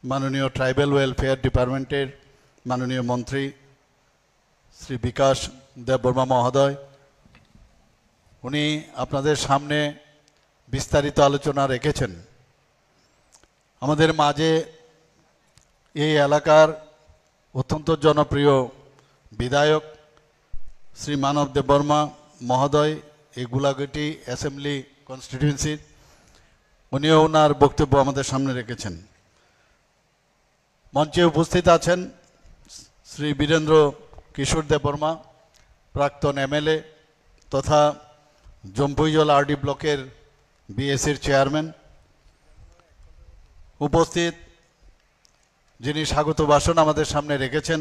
মাননীয় tribal welfare ডিপার্টমেন্টের মাননীয় মন্ত্রী শ্রী বিকাশ দেববর্মা মহোদয়, উনি আপনাদের সামনে বিস্তারিত আলোচনা রেখেছেন। আমাদের মাঝে এই এলাকার অত্যন্ত জনপ্রিয় বিধায়ক শ্রী মানব দেববর্মা মহোদয়, এই গোলাঘাটি অ্যাসেম্বলি কনস্টিটিউয়েন্সির, উনিও ওনার বক্তব্য আমাদের সামনে রেখেছেন। মঞ্চে উপস্থিত আছেন শ্রী বীরেন্দ্র কিশোর দেববর্মা, প্রাক্তন এমএলএ তথা জম্পুইজল আরডি ব্লকের বিএসির চেয়ারম্যান। উপস্থিত যিনি স্বাগত ভাষণ আমাদের সামনে রেখেছেন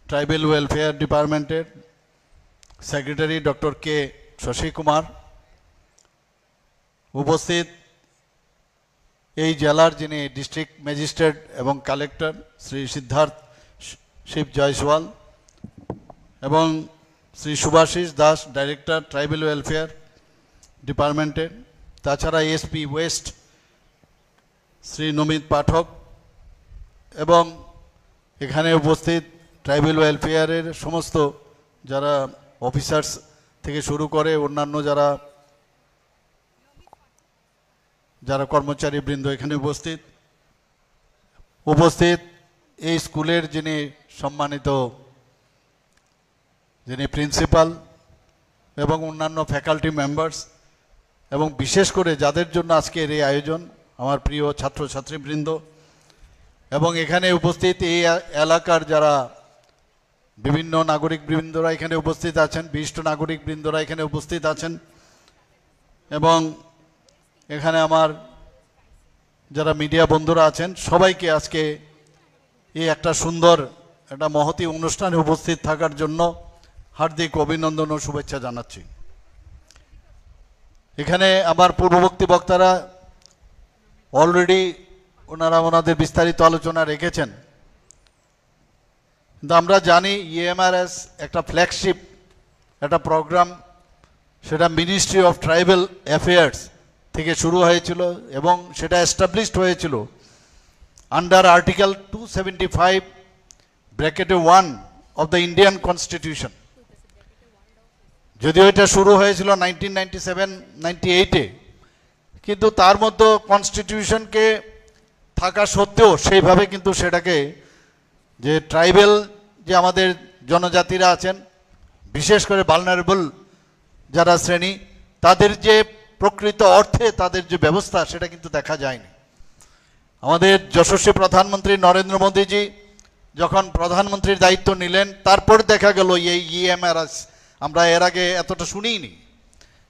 ট্রাইবাল ওয়েলফেয়ার ডিপার্টমেন্টের secretary doctor K Shashi Kumar. উপস্থিত এই জেলার যিনি ডিস্ট্রিক্ট ম্যাজিস্ট্রেট এবং কালেক্টর শ্রী সিদ্ধার্থ শিব জয়সওয়াল এবং Shri Subhashis Das, director tribal welfare ডিপার্টমেন্টের। তাছাড়া এসপি ওয়েস্ট শ্রী নমিত পাঠক এবং এখানে উপস্থিত ট্রাইবাল ওয়েলফেয়ারের সমস্ত যারা অফিসার্স থেকে শুরু করে অন্যান্য যারা কর্মচারী বৃন্দ এখানে উপস্থিত এই স্কুলের যিনি সম্মানিত প্রিন্সিপাল এবং অন্যান্য ফ্যাকাল্টি মেম্বার্স, এবং বিশেষ করে যাদের জন্য আজকের এই আয়োজন, আমার প্রিয় ছাত্রছাত্রীবৃন্দ, এবং এখানে উপস্থিত এই এলাকার যারা বিভিন্ন নাগরিক বৃন্দরা এখানে উপস্থিত আছেন, বিশিষ্ট নাগরিক বৃন্দরা এখানে উপস্থিত আছেন, এবং এখানে আমার যারা মিডিয়া বন্ধুরা আছেন, সবাইকে আজকে এই একটা সুন্দর একটা মহতী অনুষ্ঠানে উপস্থিত থাকার জন্য হার্দিক অভিনন্দন ও শুভেচ্ছা জানাচ্ছি। এখানে আমার পূর্ববর্তী বক্তারা অলরেডি ওনাদের বিস্তারিত আলোচনা রেখেছেন, কিন্তু আমরা জানি ইএমআরএস একটা ফ্ল্যাগশিপ একটা প্রোগ্রাম, সেটা মিনিস্ট্রি অফ ট্রাইবাল অ্যাফেয়ার্স থেকে শুরু হয়েছিল এবং সেটা এস্টাবলিশড হয়েছিল under article 275(1) of the Indian constitution. যদিও এটা শুরু হয়েছিল 1997-98-এ, কিন্তু তার মধ্যে কনস্টিটিউশনকে থাকা সত্ত্বেও সেইভাবে কিন্তু সেটাকে যে ট্রাইবাল যে আমাদের জনজাতিরা আছেন, বিশেষ করে ভালনারেবল যারা শ্রেণী, তাদের যে প্রকৃত অর্থে তাদের যে ব্যবস্থা সেটা কিন্তু দেখা যায়নি। আমাদের যশস্বী প্রধানমন্ত্রী নরেন্দ্র মোদীজি যখন প্রধানমন্ত্রীর দায়িত্ব নিলেন, তারপর দেখা গেল এই ইএমআরএস আমরা এর আগে এতটা শুনিনি।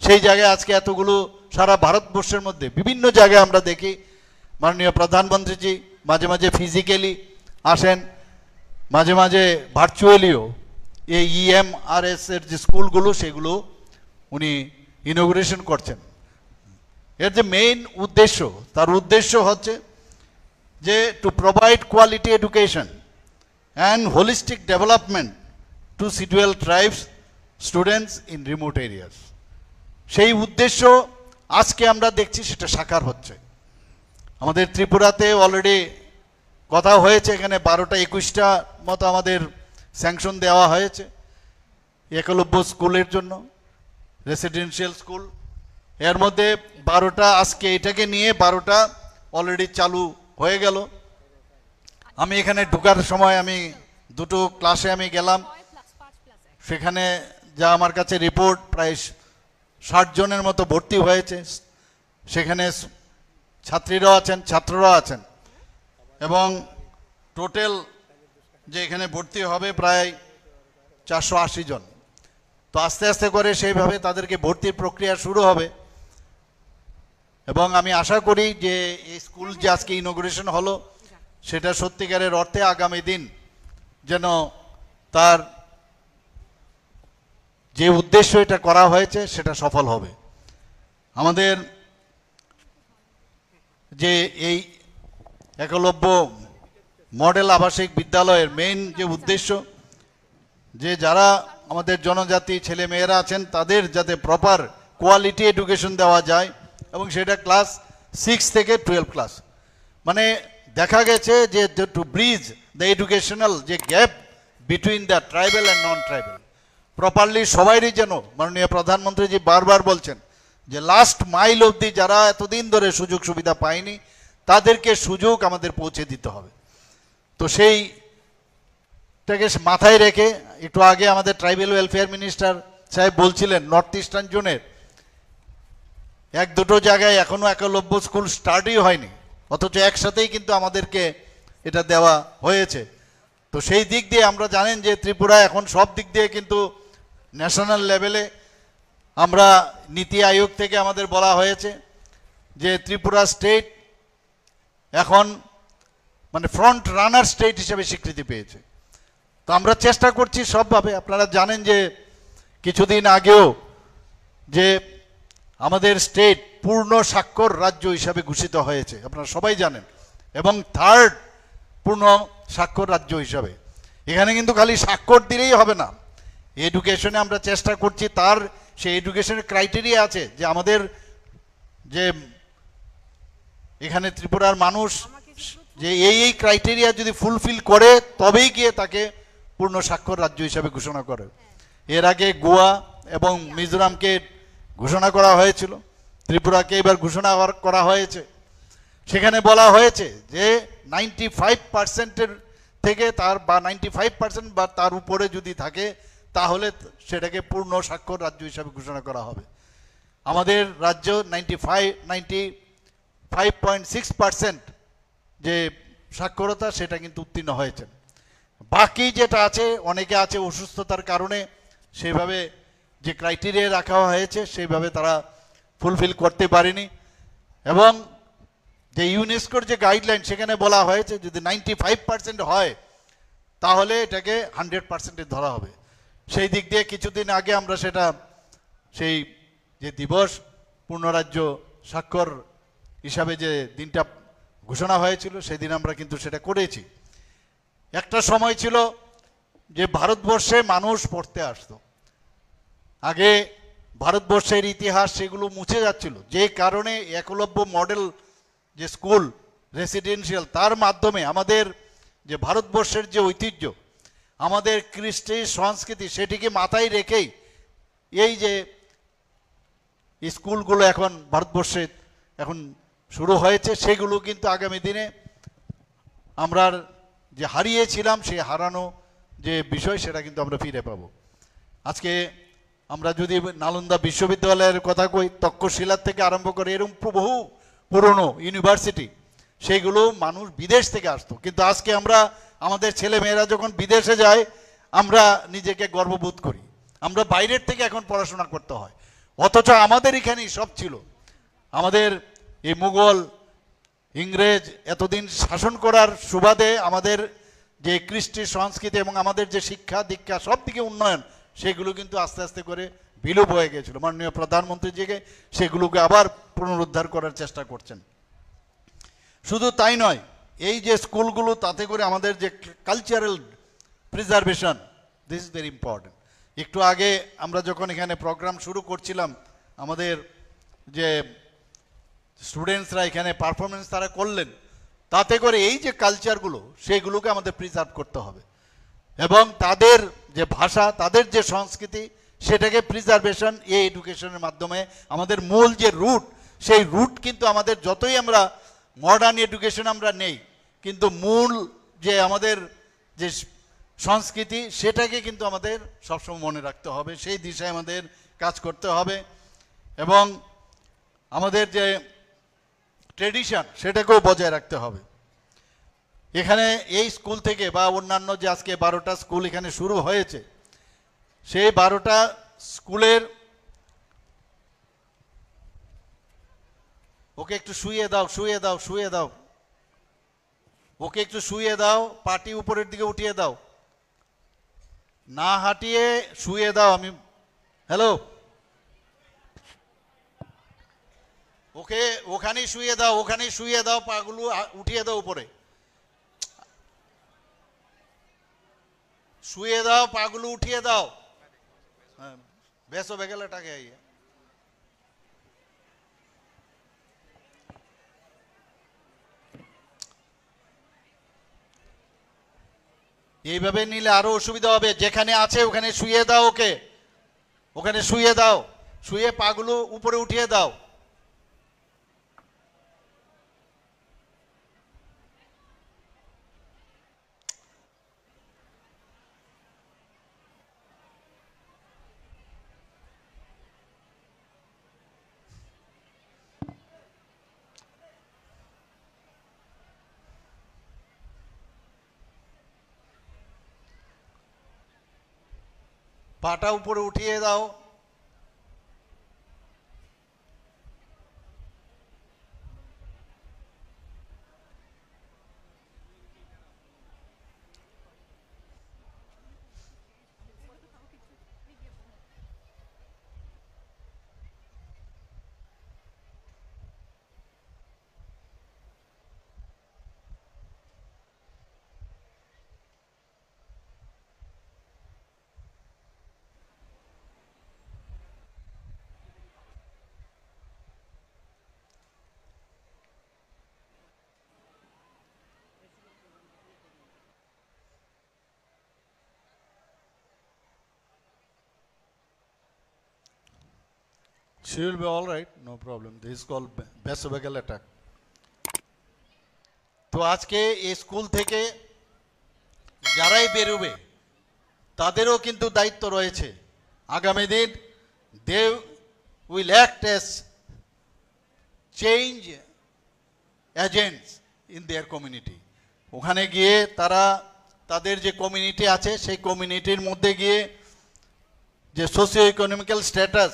সেই জায়গায় আজকে এতগুলো সারা ভারতবর্ষের মধ্যে বিভিন্ন জায়গায় আমরা দেখি মাননীয় প্রধানমন্ত্রীজি মাঝে মাঝে ফিজিক্যালি আসেন, মাঝে মাঝে ভার্চুয়ালিও এই ইএমআরএস এর যে স্কুলগুলো সেগুলো উনি ইনোগ্রেশন করছেন। এর যে মেইন উদ্দেশ্য, তার উদ্দেশ্য হচ্ছে যে to provide quality education and holistic development to schedule tribes students in remote areas. সেই উদ্দেশ্য আজকে আমরা দেখছি সেটা সাকার হচ্ছে। আমাদের ত্রিপুরাতে অলরেডি কথা হয়েছে, এখানে 12টা-21টা মতো আমাদের স্যাংশন দেওয়া হয়েছে একলব্য স্কুলের জন্য, রেসিডেন্সিয়াল স্কুল। এর মধ্যে 12টা আজকে এটাকে নিয়ে 12টা অলরেডি চালু হয়ে গেল। আমি এখানে ঢোকার সময় আমি দুটো ক্লাসে আমি গেলাম, সেখানে যা আমার কাছে রিপোর্ট প্রায় 60 জনের মতো ভর্তি হয়েছে। সেখানে ছাত্রীরাও আছেন, ছাত্ররাও আছেন, এবং টোটাল যে এখানে ভর্তি হবে প্রায় 480 জন। তো আস্তে আস্তে করে সেইভাবে তাদেরকে ভর্তির প্রক্রিয়া শুরু হবে, এবং আমি আশা করি যে এই স্কুল যে আজকে ইনোগ্রেশন হলো সেটা সত্যিকারের অর্থে আগামী দিন যেন তার যে উদ্দেশ্য এটা করা হয়েছে সেটা সফল হবে। আমাদের যে এই একলব্য মডেল আবাসিক বিদ্যালয়ের মেইন যে উদ্দেশ্য, যে যারা আমাদের জনজাতি ছেলে মেয়েরা আছেন তাদের যাতে প্রপার কোয়ালিটি এডুকেশন দেওয়া যায়, এবং সেটা ক্লাস 6 থেকে 12 ক্লাস। মানে দেখা গেছে যে টু ব্রিজ দ্য এডুকেশনাল যে gap between the tribal and non tribal properly সবাইরই যেন মাননীয় প্রধানমন্ত্রীজি বারবার বলছেন যে লাস্ট মাইল অবধি যারা এতদিন ধরে সুযোগ সুবিধা পায়নি তাদেরকে সুযোগ আমাদের পৌঁছে দিতে হবে। তো সেইটাকে মাথায় রেখে একটু আগে আমাদের ট্রাইবেল ওয়েলফেয়ার মিনিস্টার সাহেব বলছিলেন নর্থ ইস্টার্ন জোনের এক দুটো জায়গায় এখনো একলব্য স্কুল স্টার্টই হয়নি, অথচ একসাথেই কিন্তু আমাদেরকে এটা দেওয়া হয়েছে। তো সেই দিক দিয়ে আমরা জানেন যে ত্রিপুরা এখন সব দিক দিয়ে কিন্তু ন্যাশনাল লেভেলে আমরা নীতি আয়োগ থেকে আমাদের বলা হয়েছে যে ত্রিপুরা স্টেট এখন মানে ফ্রন্ট রানার স্টেট হিসেবে স্বীকৃতি পেয়েছে। তো আমরা চেষ্টা করছি সবভাবে। আপনারা জানেন যে কিছুদিন আগেও যে আমাদের স্টেট পূর্ণ স্বাক্ষর রাজ্য হিসাবে ঘোষিত হয়েছে, আপনারা সবাই জানেন, এবং থার্ড পূর্ণ স্বাক্ষর রাজ্য হিসাবে। এখানে কিন্তু খালি স্বাক্ষর দিলেই হবে না, এডুকেশনে আমরা চেষ্টা করছি তার সেই এডুকেশনের ক্রাইটেরিয়া আছে যে আমাদের যে এখানে ত্রিপুরার মানুষ যে এই ক্রাইটেরিয়া যদি ফুলফিল করে তবেই গিয়ে তাকে পূর্ণ স্বাক্ষর রাজ্য হিসাবে ঘোষণা করে। এর আগে গোয়া এবং মিজোরামকে ঘোষণা করা হয়েছিল, ত্রিপুরাকে এবার ঘোষণা করা হয়েছে। সেখানে বলা হয়েছে যে 95% থেকে তার বা 95% বা তার উপরে যদি থাকে তাহলে সেটাকে পূর্ণ স্বাক্ষর রাজ্য হিসাবে ঘোষণা করা হবে। আমাদের রাজ্য 95.6% যে সাক্ষরতা সেটা কিন্তু উত্তীর্ণ হয়েছে। বাকি যেটা আছে অনেকে আছে অসুস্থতার কারণে সেইভাবে যে ক্রাইটেরিয়া রাখা হয়েছে সেইভাবে তারা ফুলফিল করতে পারেনি, এবং যে ইউনেস্কোর যে গাইডলাইন সেখানে বলা হয়েছে যদি 95% হয় তাহলে এটাকে 100% ধরা হবে। সেই দিক দিয়ে কিছুদিন আগে আমরা সেটা সেই যে দিবস পূর্ণরাজ্য স্বাক্ষর হিসাবে যে দিনটা ঘোষণা হয়েছিল সেদিন আমরা কিন্তু সেটা করেছি। একটা সময় ছিল যে ভারতবর্ষে মানুষ পড়তে আসতো, আগে ভারতবর্ষের ইতিহাস সেগুলো মুছে যাচ্ছিল, যে কারণে একলব্য মডেল যে স্কুল রেসিডেন্সিয়াল তার মাধ্যমে আমাদের যে ভারতবর্ষের যে ঐতিহ্য আমাদের কৃষ্টি সংস্কৃতি সেটিকে মাথায় রেখেই এই যে স্কুলগুলো এখন ভারতবর্ষে এখন শুরু হয়েছে, সেগুলো কিন্তু আগামী দিনে আমরা যে হারিয়েছিলাম সেই হারানো যে বিষয় সেটা কিন্তু আমরা ফিরে পাবো। আজকে আমরা যদি নালন্দা বিশ্ববিদ্যালয়ের কথা কই, তক্ষশিলার থেকে আরম্ভ করে এরকম বহু পুরনো ইউনিভার্সিটি সেইগুলো মানুষ বিদেশ থেকে আসতো, কিন্তু আজকে আমরা আমাদের ছেলে মেয়েরা যখন বিদেশে যায় আমরা নিজেকে গর্ববোধ করি, আমরা বাইরের থেকে এখন পড়াশোনা করতে হয়, অথচ আমাদের এখানেই সব ছিল। আমাদের এই মুঘল ইংরেজ এতদিন শাসন করার সুবাদে আমাদের যে কৃষ্টি সংস্কৃতি এবং আমাদের যে শিক্ষা দীক্ষা সব দিকে উন্নয়ন সেগুলো কিন্তু আস্তে আস্তে করে বিলোপ হয়ে গেছিল। মাননীয় প্রধানমন্ত্রীজিকে সেগুলোকে আবার পুনরুদ্ধার করার চেষ্টা করছেন। শুধু তাই নয়, এই যে স্কুলগুলো তাতে করে আমাদের যে cultural preservation this is very important. একটু আগে আমরা যখন এখানে প্রোগ্রাম শুরু করছিলাম আমাদের যে স্টুডেন্টসরা এখানে পারফরমেন্স তারা করলেন, তাতে করে এই যে কালচারগুলো সেগুলোকে আমাদের প্রিজার্ভ করতে হবে, এবং তাদের যে ভাষা তাদের যে সংস্কৃতি সেটাকে প্রিজার্ভেশন এই এডুকেশনের মাধ্যমে আমাদের মূল যে রুট সেই রুট কিন্তু আমাদের যতই আমরা মডার্ন এডুকেশন আমরা নেই কিন্তু মূল যে আমাদের যে সংস্কৃতি সেটাকে কিন্তু আমাদের সবসময় মনে রাখতে হবে, সেই দিশায় আমাদের কাজ করতে হবে, এবং আমাদের যে ট্রেডিশন সেটাকেও বজায় রাখতে হবে। এখানে এই স্কুল থেকে বা অন্যান্য যে আজকে 12টা স্কুল এখানে শুরু হয়েছে সেই 12টা স্কুলের ওকে একটু শুয়ে দাও শুয়ে দাও শুয়ে দাও ওকে একটু শুয়ে দাও, পাটি উপরের দিকে উঠিয়ে দাও, না হাঁটিয়ে শুয়ে দাও। আমি হ্যালো ওকে ওখানেই শুয়ে দাও, ওখানেই শুয়ে দাও, পাগুলো উঠিয়ে দাও উপরে, শুয়ে দাও, পাগুলো উঠিয়ে দাও। হ্যাঁ বেসো বেগেলাটাকে আইয়ে এইভাবে নিলে আরো অসুবিধা হবে। যেখানে আছে ওখানে শুয়ে দাও, ওকে ওখানে শুয়ে দাও, শুয়ে পাগুলো উপরে উঠিয়ে দাও। পাটা উপরে উঠিয়ে দাও। She will be all right, no problem. This is called basovagal attack. তো আজকে এই স্কুল থেকে যারাই বেরোবে তাদেরও কিন্তু দায়িত্ব রয়েছে। আগামী দিন they will act as change agents in their community. ওখানে গিয়ে তারা তাদের যে কমিউনিটি আছে সেই কমিউনিটির মধ্যে গিয়ে যে সোশিও ইকোনমিক্যাল স্ট্যাটাস,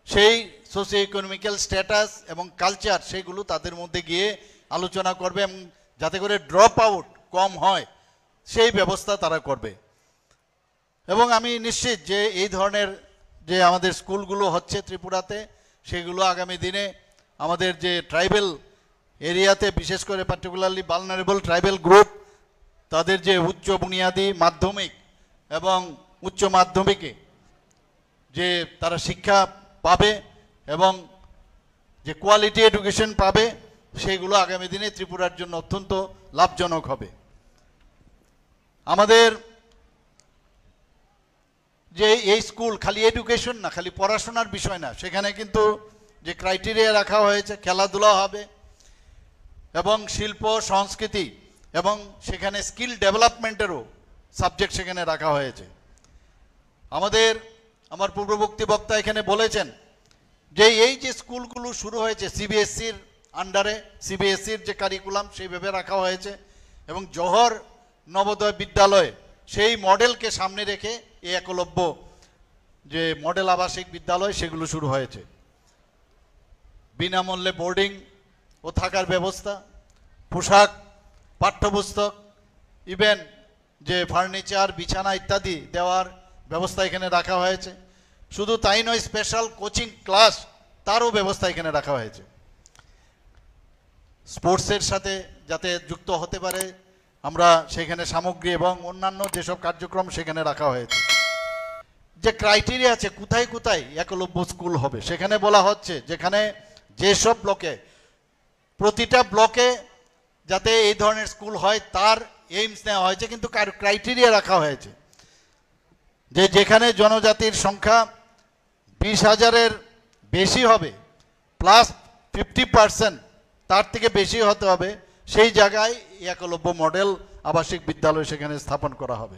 সেই সোশিও ইকোনমিক্যাল স্ট্যাটাস এবং কালচার সেইগুলো তাদের মধ্যে গিয়ে আলোচনা করবে এবং যাতে করে ড্রপ আউট কম হয় সেই ব্যবস্থা তারা করবে। এবং আমি নিশ্চিত যে এই ধরনের যে আমাদের স্কুলগুলো হচ্ছে ত্রিপুরাতে, সেগুলো আগামী দিনে আমাদের যে ট্রাইবেল এরিয়াতে, বিশেষ করে পার্টিকুলারলি ভালনারেবল ট্রাইবেল গ্রুপ, তাদের যে উচ্চ বুনিয়াদী মাধ্যমিক এবং উচ্চ মাধ্যমিকে যে তারা শিক্ষা পাবে এবং যে কোয়ালিটি এডুকেশন পাবে, সেগুলো আগামী দিনে ত্রিপুরার জন্য অত্যন্ত লাভজনক হবে। আমাদের যে এই স্কুল খালি এডুকেশন না, খালি পড়াশোনার বিষয় না, সেখানে কিন্তু যে ক্রাইটেরিয়া রাখা হয়েছে খেলাধুলা হবে এবং শিল্প সংস্কৃতি এবং সেখানে স্কিল ডেভেলপমেন্টেরও সাবজেক্ট সেখানে রাখা হয়েছে। আমার পূর্ববর্তী বক্তা এখানে বলেছেন যে এই যে স্কুলগুলো শুরু হয়েছে সিবিএসসির আন্ডারে, সিবিএসসির যে কারিকুলাম সেইভাবে রাখা হয়েছে এবং জওহর নবোদয় বিদ্যালয় সেই মডেলকে সামনে রেখে এই একলব্য যে মডেল আবাসিক বিদ্যালয় সেগুলো শুরু হয়েছে। বিনামূল্যে বোর্ডিং ও থাকার ব্যবস্থা, পোশাক, পাঠ্যপুস্তক, ইভেন যে ফার্নিচার, বিছানা ইত্যাদি দেওয়ার ব্যবস্থা এখানে রাখা হয়েছে। শুধু তাই নয়, স্পেশাল কোচিং ক্লাস তারও ব্যবস্থা এখানে রাখা হয়েছে। স্পোর্টসের সাথে যাতে যুক্ত হতে পারে আমরা সেখানে সামগ্রী এবং অন্যান্য যেসব কার্যক্রম সেখানে রাখা হয়েছে। যে ক্রাইটেরিয়া আছে কোথায় কোথায় একলব্য স্কুল হবে, সেখানে বলা হচ্ছে যেখানে যেসব ব্লকে, প্রতিটা ব্লকে যাতে এই ধরনের স্কুল হয় তার এইমস নেওয়া হয়েছে, কিন্তু ক্রাইটেরিয়া রাখা হয়েছে যে যেখানে জনজাতির সংখ্যা 20,000-এর বেশি হবে প্লাস 50% তার থেকে বেশি হতে হবে, সেই জায়গায় একলব্য মডেল আবাসিক বিদ্যালয় সেখানে স্থাপন করা হবে।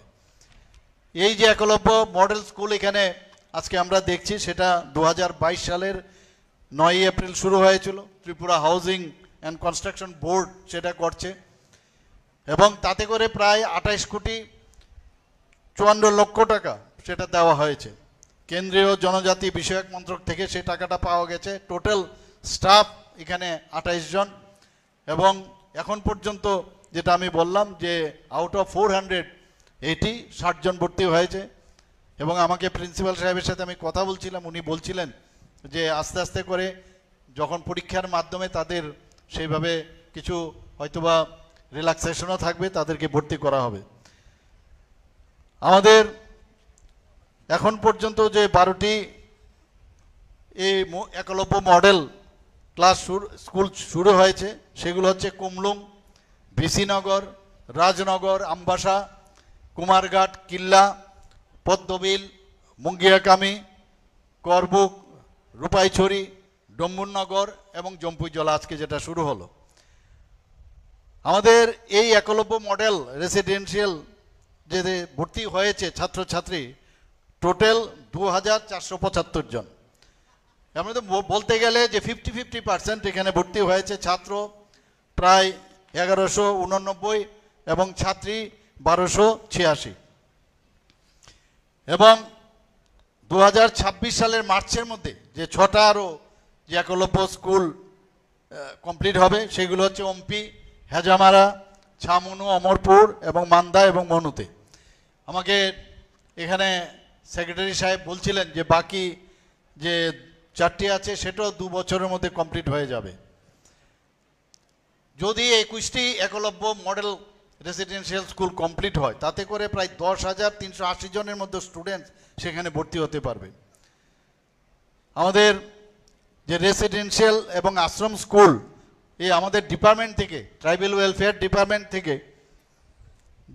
এই যে একলব্য মডেল স্কুল এখানে আজকে আমরা দেখছি, সেটা 2022 সালের 9 এপ্রিল শুরু হয়েছিল। Tripura housing and construction board সেটা করছে এবং তাতে করে প্রায় 28,54,00,000 টাকা সেটা দেওয়া হয়েছে। কেন্দ্রীয় জনজাতি বিষয়ক মন্ত্রক থেকে সেই টাকাটা পাওয়া গেছে। টোটাল স্টাফ এখানে 28 জন এবং এখন পর্যন্ত যেটা আমি বললাম যে আউট অফ 480 60 জন ভর্তি হয়েছে। এবং আমাকে প্রিন্সিপাল সাহেবের সাথে আমি কথা বলছিলাম, উনি বলছিলেন যে আস্তে আস্তে করে যখন পরীক্ষার মাধ্যমে তাদের সেইভাবে কিছু হয়তোবা রিল্যাক্সেশনও থাকবে, তাদেরকে ভর্তি করা হবে। আমাদের এখন পর্যন্ত যে 12টি এই একলব্য মডেল ক্লাস স্কুল শুরু হয়েছে সেগুলো হচ্ছে কুমলুং, ভিসিনগর, রাজনগর, আমবাসা, কুমারঘাট, কিল্লা, পদ্মবিল, মুঙ্গিয়াকামি, করবুক, রূপাইছড়ি, ডম্বুরনগর এবং জম্পুইজলা আজকে যেটা শুরু হলো। আমাদের এই একলব্য মডেল রেসিডেন্সিয়াল যে ভর্তি হয়েছে ছাত্রছাত্রী টোটাল 2475 জন। আমাদের বলতে গেলে যে 50-50% এখানে ভর্তি হয়েছে, ছাত্র প্রায় 1189 এবং ছাত্রী 1286। এবং 2026 সালের মার্চের মধ্যে যে 6টা আরও যে একলব্য স্কুল কমপ্লিট হবে সেগুলো হচ্ছে ওমপি, হেজামারা, ছামুনু, অমরপুর এবং মান্দা এবং মনুতে। আমাকে এখানে সেক্রেটারি সাহেব বলছিলেন যে বাকি যে 4টি আছে সেটাও 2 বছরের মধ্যে কমপ্লিট হয়ে যাবে। যদি 21টি Eklavya model residential school complete হয় তাতে করে প্রায় 10,380 জনের মধ্যে স্টুডেন্ট সেখানে ভর্তি হতে পারবে। আমাদের যে রেসিডেন্সিয়াল এবং আশ্রম স্কুল এই আমাদের ডিপার্টমেন্ট থেকে, ট্রাইবেল ওয়েলফেয়ার ডিপার্টমেন্ট থেকে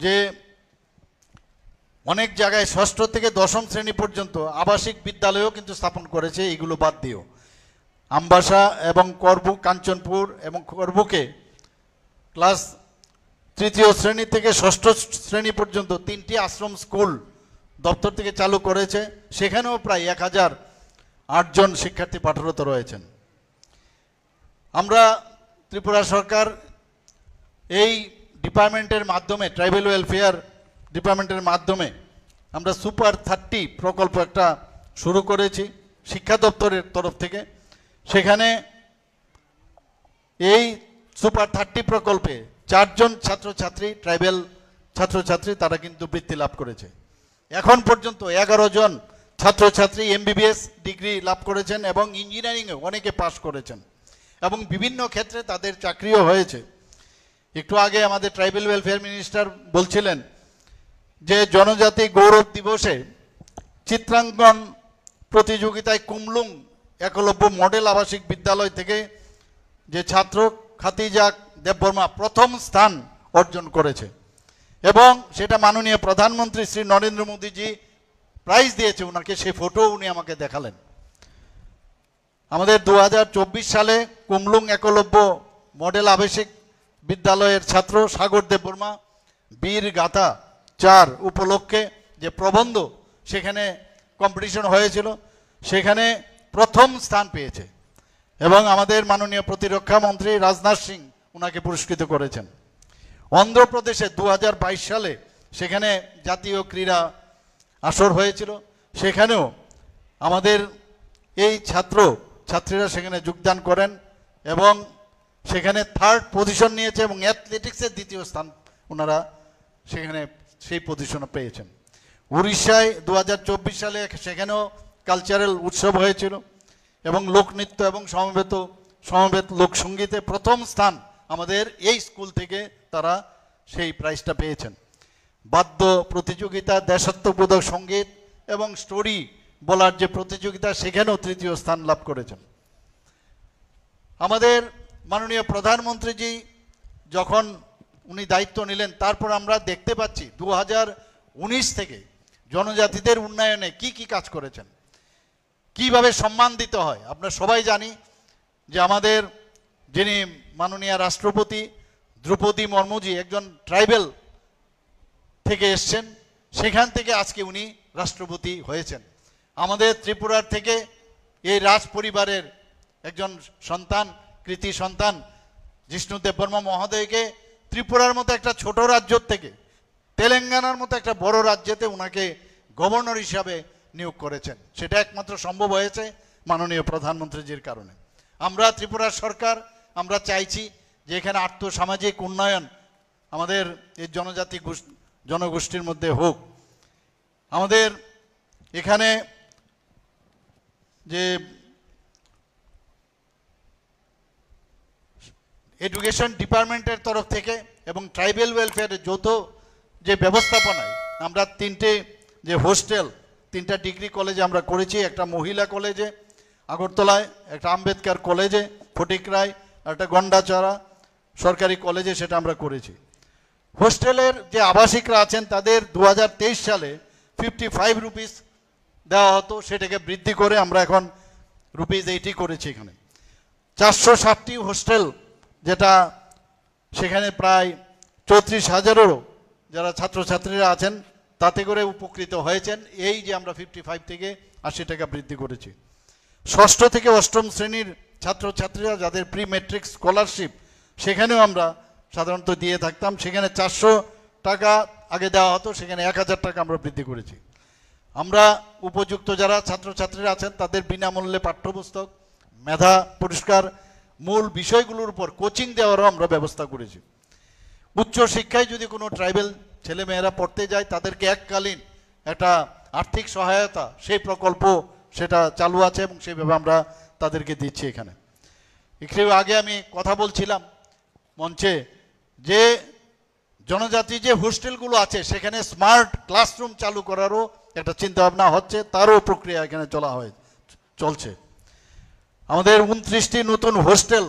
যে অনেক জায়গায় 6ষ্ঠ থেকে 10ম শ্রেণী পর্যন্ত আবাসিক বিদ্যালয়ও কিন্তু স্থাপন করেছে। এইগুলো বাদ দিয়েও আমবাসা এবং করবুক, কাঞ্চনপুর এবং করবুকে ক্লাস 3য় শ্রেণী থেকে 6ষ্ঠ শ্রেণী পর্যন্ত 3টি আশ্রম স্কুল দপ্তর থেকে চালু করেছে। সেখানেও প্রায় 1008 জন শিক্ষার্থী পাঠরত রয়েছেন। আমরা ত্রিপুরা সরকার এই ডিপার্টমেন্টের মাধ্যমে, ট্রাইবেল ওয়েলফেয়ার ডিপার্টমেন্টের মাধ্যমে আমরা সুপার 30 প্রকল্প একটা শুরু করেছি শিক্ষা দপ্তরের তরফ থেকে। সেখানে এই সুপার 30 প্রকল্পে 4 জন ছাত্রছাত্রী, ট্রাইবেল ছাত্রছাত্রী, তারা কিন্তু বৃত্তি লাভ করেছে। এখন পর্যন্ত 11 জন ছাত্রছাত্রী এমবিবিএস ডিগ্রি লাভ করেছেন এবং ইঞ্জিনিয়ারিংয়ে অনেকে পাশ করেছেন এবং বিভিন্ন ক্ষেত্রে তাদের চাকরিও হয়েছে। একটু আগে আমাদের ট্রাইবেল ওয়েলফেয়ার মিনিস্টার বলছিলেন যে জনজাতি গৌরব দিবসে চিত্রাঙ্কন প্রতিযোগিতায় কুমলুং একলব্য মডেল আবাসিক বিদ্যালয় থেকে যে ছাত্র খাতিজা দেববর্মা প্রথম স্থান অর্জন করেছে এবং সেটা মাননীয় প্রধানমন্ত্রী শ্রী নরেন্দ্র মোদীজি প্রাইজ দিয়েছে ওনাকে, সেই ফটো উনি আমাকে দেখালেন। আমাদের 2024 সালে কুমলুং একলব্য মডেল আবাসিক বিদ্যালয়ের ছাত্র সাগর দেববর্মা বীর গাথা 4 উপলক্ষে যে প্রবন্ধ সেখানে কম্পিটিশন হয়েছিল সেখানে প্রথম স্থান পেয়েছে এবং আমাদের মাননীয় প্রতিরক্ষা মন্ত্রী রাজনাথ সিং ওনাকে পুরস্কৃত করেছেন। অন্ধ্রপ্রদেশে 2022 সালে সেখানে জাতীয় ক্রীড়া আসর হয়েছিল, সেখানেও আমাদের এই ছাত্রীরা সেখানে যোগদান করেন এবং সেখানে 3rd পজিশন নিয়েছে এবং অ্যাথলেটিক্সের 2য় স্থান ওনারা সেখানে সেই পজিশনে পেয়েছেন। উড়িষ্যায় 2024 সালে সেখানেও কালচারাল উৎসব হয়েছিল এবং লোকনৃত্য এবং সমবেত লোকসঙ্গীতে প্রথম স্থান আমাদের এই স্কুল থেকে তারা সেই প্রাইজটা পেয়েছেন। বাদ্য প্রতিযোগিতা, দেশাত্মবোধক সঙ্গীত এবং স্টোরি বলার যে প্রতিযোগিতা সেখানেও 3য় স্থান লাভ করেছেন। আমাদের মাননীয় প্রধানমন্ত্রীজি যখন উনি দায়িত্ব নিলেন তারপর আমরা দেখতে পাচ্ছি 2019 থেকে জনজাতিদের উন্নয়নে কি কি কাজ করেছেন, কিভাবে সম্মান দিতে হয়। আমরা সবাই জানি যে আমাদের যিনি মাননীয় রাষ্ট্রপতি দ্রৌপদী মুর্মুজি একজন ট্রাইবেল থেকে এসছেন, সেখান থেকে আজকে উনি রাষ্ট্রপতি হয়েছেন। আমাদের ত্রিপুরার থেকে এই রাজ পরিবারের একজন সন্তান, কৃতি সন্তান জিষ্ণু দেববর্মা মহোদয়কে ত্রিপুরার মতো একটা ছোট রাজ্য থেকে তেলেঙ্গানার মতো একটা বড় রাজ্যেতে ওনাকে গভর্নর হিসাবে নিয়োগ করেছেন। সেটা একমাত্র সম্ভব হয়েছে মাননীয় প্রধানমন্ত্রীজির কারণে। আমরা ত্রিপুরার সরকার আমরা চাইছি যে এখানে আর্থসামাজিক উন্নয়ন আমাদের এই জনগোষ্ঠীর মধ্যে হোক। আমাদের এখানে যে এডুকেশন ডিপার্টমেন্টের তরফ থেকে এবং ট্রাইবেল ওয়েলফেয়ারের যৌথ যে ব্যবস্থাপনায় আমরা 3টে যে হোস্টেল, 3টা ডিগ্রি কলেজে আমরা করেছি, একটা মহিলা কলেজে আগরতলায়, একটা আম্বেদকর কলেজে ফটিকরায়, একটা গন্ডাচড়া সরকারি কলেজে সেটা আমরা করেছি। হোস্টেলের যে আবাসিকরা আছেন তাদের 2023 সালে 55 রুপিস দেওয়া হতো, সেটাকে বৃদ্ধি করে আমরা এখন ₹80 করেছি। এখানে 460টি হোস্টেল, যেটা সেখানে প্রায় 34,000-এরও যারা ছাত্রছাত্রীরা আছেন তাতে করে উপকৃত হয়েছেন। এই যে আমরা 55 থেকে 80 টাকা বৃদ্ধি করেছি। ষষ্ঠ থেকে অষ্টম শ্রেণীর ছাত্রছাত্রীরা যাদের প্রি মেট্রিক স্কলারশিপ, সেখানেও আমরা সাধারণত দিয়ে থাকতাম। সেখানে 400 টাকা আগে দেওয়া হতো, সেখানে 1000 টাকা আমরা বৃদ্ধি করেছি। আমরা উপযুক্ত যারা ছাত্রছাত্রীরা আছেন তাদের বিনামূল্যে পাঠ্যপুস্তক, মেধা পুরস্কার, মূল বিষয়গুলোর উপর কোচিং দেওয়ারও আমরা ব্যবস্থা করেছি। উচ্চ শিক্ষায় যদি কোনো ট্রাইবেল ছেলেমেয়েরা পড়তে যায় তাদেরকে এককালীন একটা আর্থিক সহায়তা, সেই প্রকল্প সেটা চালু আছে এবং সেইভাবে আমরা তাদেরকে দিচ্ছি। এখানে একটু আগে আমি কথা বলছিলাম মঞ্চে যে জনজাতি যে হোস্টেলগুলো আছে সেখানে স্মার্ট ক্লাসরুম চালু করারও একটা চিন্তাভাবনা হচ্ছে, তারও প্রক্রিয়া এখানে চলছে। আমাদের 29টি নতুন হোস্টেল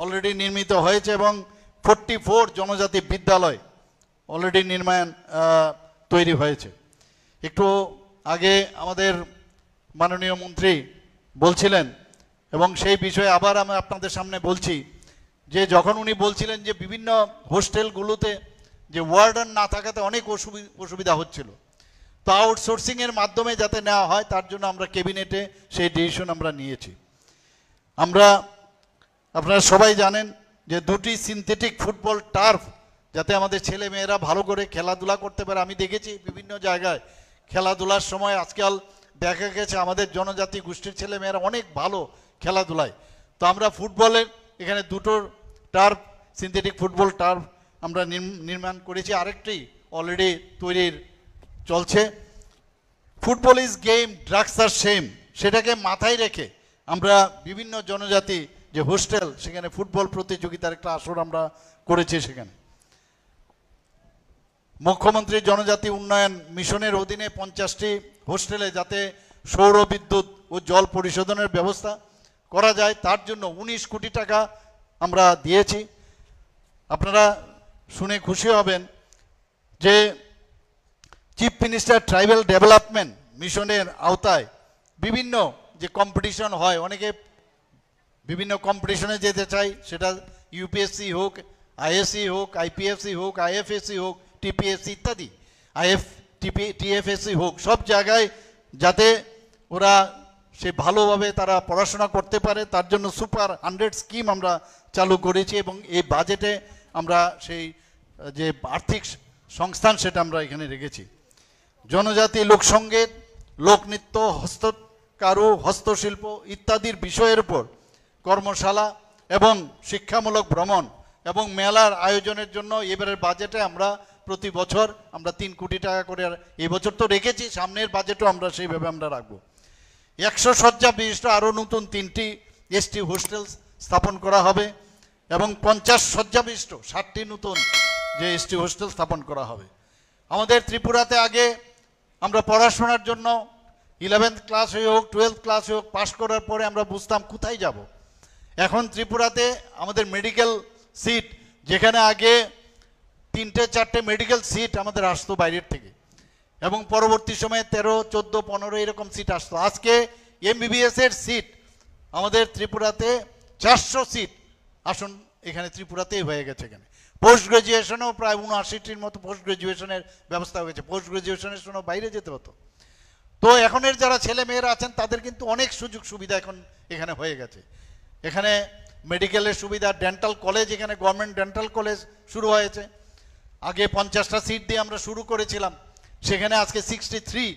অলরেডি নির্মিত হয়েছে এবং 44 জনজাতি বিদ্যালয় অলরেডি তৈরি হয়েছে। একটু আগে আমাদের মাননীয় মন্ত্রী বলছিলেন এবং সেই বিষয়ে আবার আমি আপনাদের সামনে বলছি যে যখন উনি বলছিলেন যে বিভিন্ন হোস্টেলগুলোতে যে ওয়ার্ডেন না থাকাতে অনেক অসুবিধা হচ্ছিল, তো আউটসোর্সিংয়ের মাধ্যমে যাতে নেওয়া হয় তার জন্য আমরা ক্যাবিনেটে সেই ডিসিশন আমরা নিয়েছি। আপনারা সবাই জানেন যে 2টি সিনথেটিক ফুটবল টার্ফ, যাতে আমাদের ছেলে মেয়েরা ভালো করে খেলাধুলা করতে পারে। আমি দেখেছি বিভিন্ন জায়গায় খেলাধুলার সময় আজকাল দেখা গেছে আমাদের জনজাতি গোষ্ঠীর ছেলে মেয়েরা অনেক ভালো খেলাধুলায়। তো আমরা ফুটবলের এখানে 2টো টার্ফ, সিনথেটিক ফুটবল টার্ফ আমরা নির্মাণ করেছি, আরেকটি অলরেডি তৈরির চলছে। Football is game, drugs are same, সেটাকে মাথায় রেখে আমরা বিভিন্ন জনজাতি যে হোস্টেল সেখানে ফুটবল প্রতিযোগিতার একটা আসর আমরা করেছি। সেখানে মুখ্যমন্ত্রী জনজাতি উন্নয়ন মিশনের অধীনে 50টি হোস্টেলে যাতে সৌর বিদ্যুৎ ও জল পরিশোধনের ব্যবস্থা করা যায় তার জন্য 19 কোটি টাকা আমরা দিয়েছি। আপনারা শুনে খুশি হবেন যে চিফ মিনিস্টার ট্রাইবাল ডেভেলপমেন্ট মিশনের আওতায় বিভিন্ন যে কম্পিটিশন হয়, অনেকে বিভিন্ন কম্পিটিশনে যেতে চাই, সেটা ইউপিএসসি হোক, আইএসসি হোক, আইপিএসসি হোক, আইএফএসসি হোক, টিপিএসসি ইত্যাদি, টিএফএসসি হোক, সব জায়গায় যাতে ওরা সে ভালোভাবে তারা পড়াশোনা করতে পারে তার জন্য সুপার 100 স্কিম আমরা চালু করেছি এবং এই বাজেটে আমরা সেই যে আর্থিক সংস্থান সেটা আমরা এখানে রেখেছি। জনজাতি লোকসঙ্গীত, লোকনৃত্য, হস্তকারু, হস্তশিল্প ইত্যাদির বিষয়ের উপর কর্মশালা এবং শিক্ষামূলক ভ্রমণ এবং মেলার আয়োজনের জন্য এবারের বাজেটে আমরা প্রতি বছর আমরা 3 কোটি টাকা করে, এই বছর তো রেখেছি, সামনের বাজেটও আমরা সেইভাবে আমরা রাখবো। 100 শয্যা বিশিষ্ট আরও নতুন 3টি এসটি হোস্টেল স্থাপন করা হবে এবং 50 শয্যা বিশিষ্ট 60টি নতুন যে এসটি হোস্টেল স্থাপন করা হবে। আমাদের ত্রিপুরাতে আগে আমরা পড়াশোনার জন্য 11th ক্লাস হয়ে হোক, 12th ক্লাস হয়ে হোক, পাশ করার পরে আমরা বুঝতাম কোথায় যাব। এখন ত্রিপুরাতে আমাদের মেডিকেল সিট, যেখানে আগে 3-4টে মেডিকেল সিট আমাদের আসতো বাইরের থেকে এবং পরবর্তী সময়ে 13, 14, 15 এরকম সিট আসতো। আজকে এমবিবিএস এর সিট আমাদের ত্রিপুরাতে 400 সিট আসন এখানে ত্রিপুরাতেই হয়ে গেছে। এখানে পোস্ট গ্রাজুয়েশনেও প্রায় 79টির মতো পোস্ট গ্রাজুয়েশনের ব্যবস্থা হয়েছে। পোস্ট গ্রাজুয়েশনের জন্য বাইরে যেতে হতো। তো এখনের যারা ছেলে মেয়েরা আছেন তাদের কিন্তু অনেক সুযোগ সুবিধা এখন এখানে হয়ে গেছে। এখানে মেডিকেলের সুবিধা, ডেন্টাল কলেজ, এখানে গভর্নমেন্ট ডেন্টাল কলেজ শুরু হয়েছে। আগে 50টা সিট দিয়ে আমরা শুরু করেছিলাম, সেখানে আজকে 63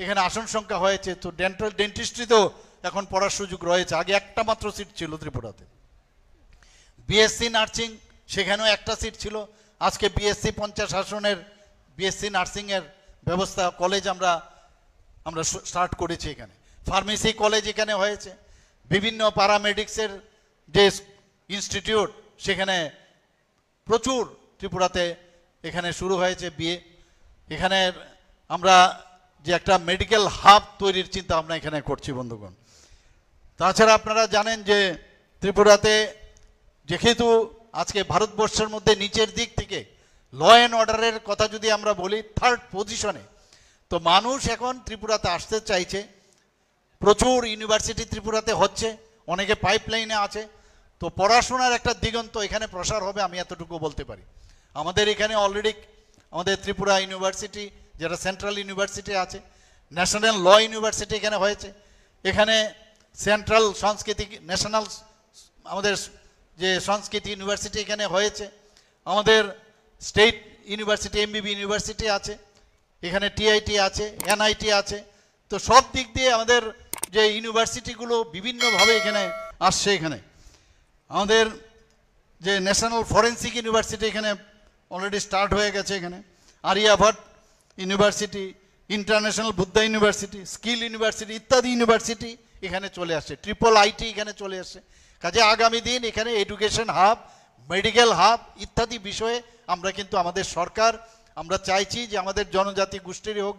এখানে আসন সংখ্যা হয়েছে। তো ডেন্টিস্ট্রিতেও এখন পড়ার সুযোগ রয়েছে, আগে একটা মাত্র সিট ছিল ত্রিপুরাতে। বিএসসি নার্সিং, সেখানেও একটা সিট ছিল, আজকে বিএসসি 50 আসনের বিএসসি নার্সিংয়ের ব্যবস্থা কলেজ আমরা স্টার্ট করেছি। এখানে ফার্মেসি কলেজ এখানে হয়েছে। বিভিন্ন প্যারামেডিক্সের যে ইনস্টিটিউট সেখানে প্রচুর ত্রিপুরাতে এখানে শুরু হয়েছে বিয়ে। এখানে আমরা যে একটা মেডিকেল হাব তৈরির চিন্তা আমরা এখানে করছি বন্ধুগণ। তাছাড়া আপনারা জানেন যে ত্রিপুরাতে যেহেতু আজকে ভারতবর্ষের মধ্যে নিচের দিক থেকে ল অ্যান্ড অর্ডারের কথা যদি আমরা বলি 3rd পজিশনে। তো মানুষ এখন ত্রিপুরাতে আসতে চাইছে, প্রচুর ইউনিভার্সিটি ত্রিপুরাতে হচ্ছে, অনেকে পাইপলাইনে আছে। তো পড়াশোনার একটা দিগন্ত এখানে প্রসার হবে, আমি এতটুকু বলতে পারি। আমাদের এখানে অলরেডি আমাদের ত্রিপুরা ইউনিভার্সিটি, যেটা সেন্ট্রাল ইউনিভার্সিটি আছে, ন্যাশনাল ল ইউনিভার্সিটি এখানে হয়েছে। এখানে সেন্ট্রাল সংস্কৃতি ন্যাশনাল আমাদের যে সংস্কৃতি ইউনিভার্সিটি এখানে হয়েছে। আমাদের স্টেট ইউনিভার্সিটি এমবিবি ইউনিভার্সিটি আছে, এখানে টিআইটি আছে, এনআইটি আছে। তো সব দিক দিয়ে আমাদের যে ইউনিভার্সিটিগুলো বিভিন্নভাবে এখানে আসছে। এখানে আমাদের যে ন্যাশনাল ফরেন্সিক ইউনিভার্সিটি এখানে অলরেডি স্টার্ট হয়ে গেছে। এখানে Aryabhatta university, international Buddha university, skill university ইত্যাদি ইউনিভার্সিটি এখানে চলে আসছে। ট্রিপল আইটি এখানে চলে আসছে। কাজে আগামী দিন এখানে এডুকেশন হাব, মেডিকেল হাব ইত্যাদি বিষয়ে আমরা কিন্তু আমাদের সরকার আমরা চাইছি যে আমাদের জনজাতি গোষ্ঠীরই হোক,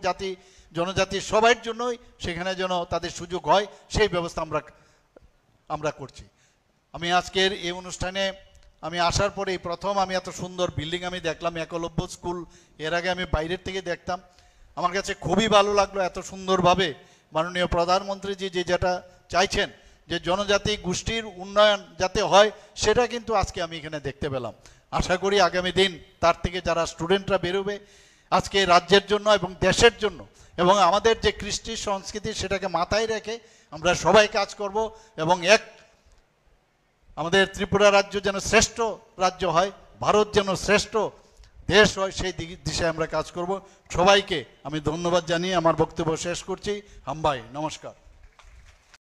জনজাতির সবার জন্যই সেখানে যেন তাদের সুযোগ হয়, সেই ব্যবস্থা আমরা করছি। আমি আজকের এই অনুষ্ঠানে আমি আসার পরে এই প্রথম আমি এত সুন্দর বিল্ডিং আমি দেখলাম, একলব্য স্কুল। এর আগে আমি বাইরের থেকে দেখতাম, আমার কাছে খুবই ভালো লাগলো। এত সুন্দরভাবে মাননীয় প্রধানমন্ত্রী যেটা চাইছেন যে জনজাতি গোষ্ঠীর উন্নয়ন যাতে হয়, সেটা কিন্তু আজকে আমি এখানে দেখতে পেলাম। আশা করি আগামী দিন তার থেকে যারা স্টুডেন্টরা বেরোবে আজকে রাজ্যের জন্য এবং দেশের জন্য এবং আমাদের যে কৃষ্টি সংস্কৃতি সেটাকে মাথায় রেখে আমরা সবাই কাজ করব এবং আমাদের ত্রিপুরা রাজ্য যেন শ্রেষ্ঠ রাজ্য হয়, ভারত যেন শ্রেষ্ঠ দেশ হয়, সেই দিশায় আমরা কাজ করব। সবাইকে আমি ধন্যবাদ জানিয়ে আমার বক্তব্য শেষ করছি। হাম্বাই, নমস্কার।